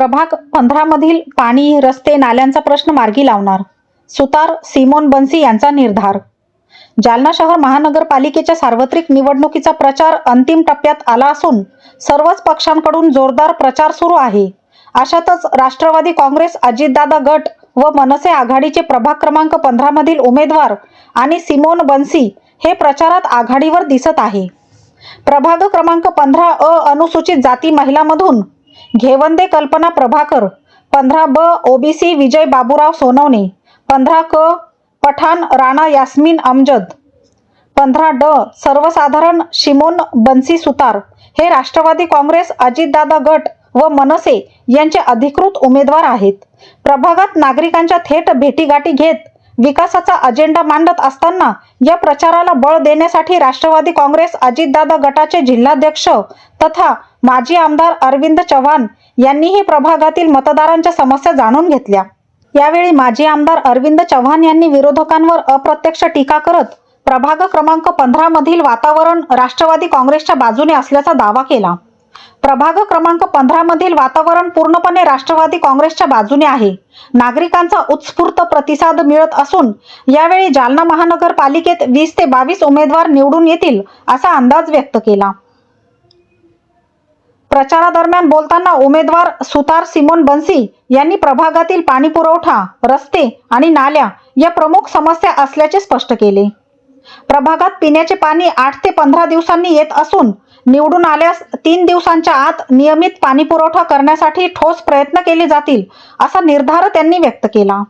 प्रभाग 15 मधील पाणी, रस्ते, नाल्यांचा प्रश्न मार्गी लावणार, सुतार सिमोन बन्सी यांचा निर्धार. जालना शहर महानगरपालिकेच्या सार्वत्रिक निवडणुकीचा प्रचार अंतिम टप्प्यात आला असून सर्वच पक्षांकडून जोरदार प्रचार सुरू आहे. अशातच राष्ट्रवादी काँग्रेस, अजितदादा गट व मनसे आघाडीचे प्रभाग क्रमांक 15 मधील उमेदवार आणि सिमोन बन्सी हे प्रचारात आघाडीवर दिसत आहे. प्रभाग क्रमांक 15 अनुसूचित जाती महिलामधून घेवंदे कल्पना प्रभाकर, 15 ब ओबीसी विजय बाबूराव सोनवणे, 15 क पठाण राणा यास्मीन अमजद, 15 ड सर्वसाधारण शिमोन बन्सी सुतार हे राष्ट्रवादी काँग्रेस, अजितदादा गट व मनसे यांचे अधिकृत उमेदवार आहेत. प्रभागात नागरिकांच्या थेट भेटीगाठी घेत विकासाचा अजेंडा मांडत असताना या प्रचाराला बळ देण्यासाठी राष्ट्रवादी काँग्रेस, अजितदादा गटाचे जिल्हाध्यक्ष तथा माजी आमदार अरविंद चव्हाण यांनीही प्रभागातील मतदारांच्या समस्या जाणून घेतल्या. यावेळी माजी आमदार अरविंद चव्हाण यांनी विरोधकांवर अप्रत्यक्ष टीका करत प्रभाग क्रमांक 15 मधील वातावरण राष्ट्रवादी काँग्रेसच्या बाजूने असल्याचा दावा केला. प्रभाग क्रमांक 15 मधील वातावरण पूर्णपणे राष्ट्रवादी काँग्रेसच्या बाजूने आहे. नागरिकांचा उत्स्फूर्त प्रतिसाद मिळत असून यावेळी जालना महानगरपालिकेत 20 ते 22 उमेदवार निवडून येतील असा अंदाज व्यक्त केला. प्रचारादरम्यान बोलताना उमेदवार सुतार सिमोन बन्सी यांनी प्रभागातील पाणीपुरवठा, रस्ते आणि नाल्या या प्रमुख समस्या असल्याचे स्पष्ट केले. प्रभागात पिण्याचे पाणी 8 ते 15 दिवसांनी येत असून निवडून आल्यास 3 दिवसांच्या आत नियमित पाणीपुरवठा करण्यासाठी ठोस प्रयत्न केले जातील असा निर्धार त्यांनी व्यक्त केला.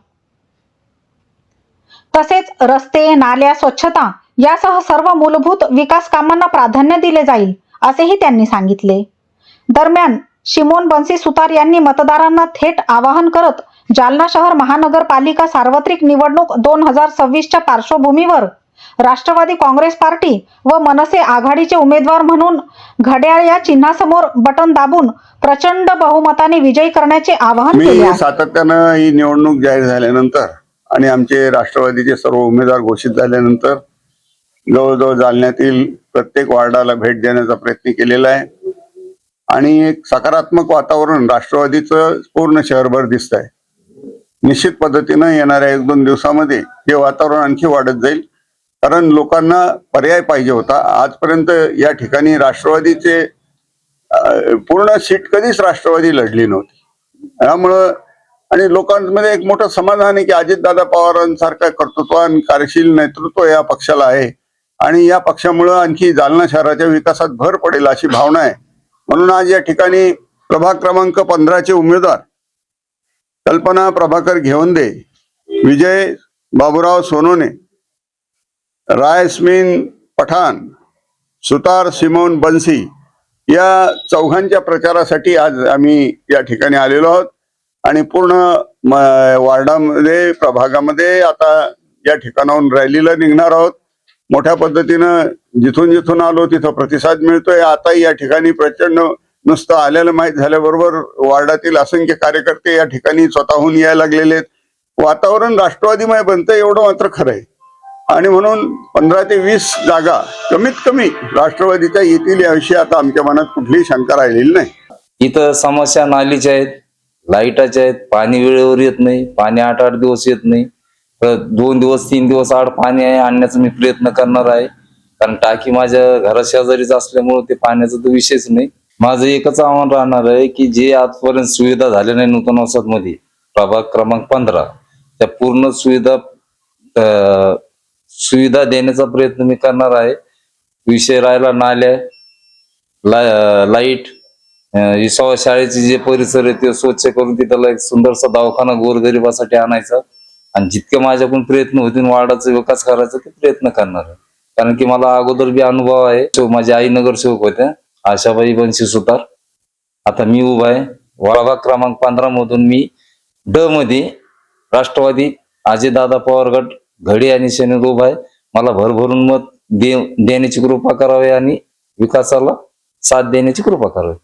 तसेच रस्ते, नाल्या, स्वच्छता यासह सर्व मूलभूत विकास कामांना प्राधान्य दिले जाईल असेही त्यांनी सांगितले. दरम्यान शिमोन बन्सी सुतार यांनी मतदारांना थेट आवाहन करत जालना शहर महानगरपालिका सार्वत्रिक निवडणूक 2026च्या पार्श्वभूमीवर राष्ट्रवादी काँग्रेस पार्टी व मनसे आघाडीचे उमेदवार म्हणून घड्याळ या चिन्हासमोर बटन दाबून प्रचंड बहुमताने विजयी करण्याचे आवाहन केले. सातत्यानं ही निवडणूक जाहीर झाल्यानंतर आणि आमचे राष्ट्रवादीचे सर्व उमेदवार घोषित झाल्यानंतर जवळजवळ जालन्यातील प्रत्येक वार्डाला भेट देण्याचा प्रयत्न केलेला आहे आणि एक सकारात्मक वातावरण राष्ट्रवादीचं पूर्ण शहरभर दिसत आहे. निश्चित पद्धतीनं येणाऱ्या 1-2 दिवसामध्ये हे वातावरण आणखी वाढत जाईल, कारण लोकांना पर्याय पाहिजे होता. आजपर्यंत या ठिकाणी राष्ट्रवादीचे पूर्ण सीट कधीच राष्ट्रवादी लढली नव्हती. त्यामुळं आणि लोकांमध्ये एक मोठं समाधान आहे की अजितदादा पवारांसारखं कर्तृत्वान कार्यशील नेतृत्व या पक्षाला आहे आणि या पक्षामुळं आणखी जालना शहराच्या विकासात भर पडेल अशी भावना आहे. म्हणून आज या ठिकाणी प्रभाग क्रमांक 15चे उमेदवार कल्पना प्रभाकर घेवंदे, विजय बाबूराव सोनवणे, रायस्मीन पठाण, सुतार सिमोन बन्सी या चौघांच्या प्रचारासाठी आज आम्ही या ठिकाणी आलेलो आहोत आणि पूर्ण वार्डामध्ये, प्रभागामध्ये आता या ठिकाणाहून रॅलीला निघणार आहोत. मोठ्या पद्धतीनं जिथून आलो तिथं प्रतिसाद मिळतोय. आताही या ठिकाणी प्रचंड नुसतं आलेलं माहीत झाल्याबरोबर वार्डातील असंख्य कार्यकर्ते या ठिकाणी स्वतःहून यायला लागलेले आहेत. वातावरण राष्ट्रवादीमय बनतं एवढं मात्र खरं आहे आणि म्हणून 15 ते 20 जागा कमीत कमी राष्ट्रवादीच्या येतील याविषयी आता आमच्या मनात कुठलीही शंका राहिलेली नाही. इथं समस्या नालीच्या आहेत, लाईटाच्या आहेत, पाणी वेळेवर येत नाही, पाणी 8-8 दिवस येत नाही, 2 दिवस 3 दिवस आड पाणी आहे आणण्याचा मी प्रयत्न करणार आहे, कारण टाकी माझ्या घराशेजारीच असल्यामुळे ते पाण्याचा तर विषयच नाही. माझं एकच आव्हान राहणार आहे की जे आजपर्यंत सुविधा झाल्या नाही नूतन वसाहत मध्ये प्रभाग क्रमांक 15 त्या पूर्ण सुविधा देण्याचा प्रयत्न मी करणार आहे. विषय राहिला नाल्या, लाईट, शाळेचे जे परिसर आहे ते स्वच्छ करून तिथला एक सुंदरसा दवाखाना गोरगरिबासाठी आणायचा आणि जितके माझ्याकडून प्रयत्न होतील वार्डाचा विकास करायचा ते प्रयत्न करणार आहे. कारण की मला अगोदर बी अनुभव आहे. माझी आई नगरसेवक होत्या आशाबाई बन्सी सुतार. आता मी उभा आहे प्रभाग क्रमांक 15 मधून. मी ड मध्ये राष्ट्रवादी अजितदादा पवार गट घडी आणि सेनेत उभा आहे. मला भरभरून मत देण्याची कृपा करावी आणि विकासाला साथ देण्याची कृपा करावी.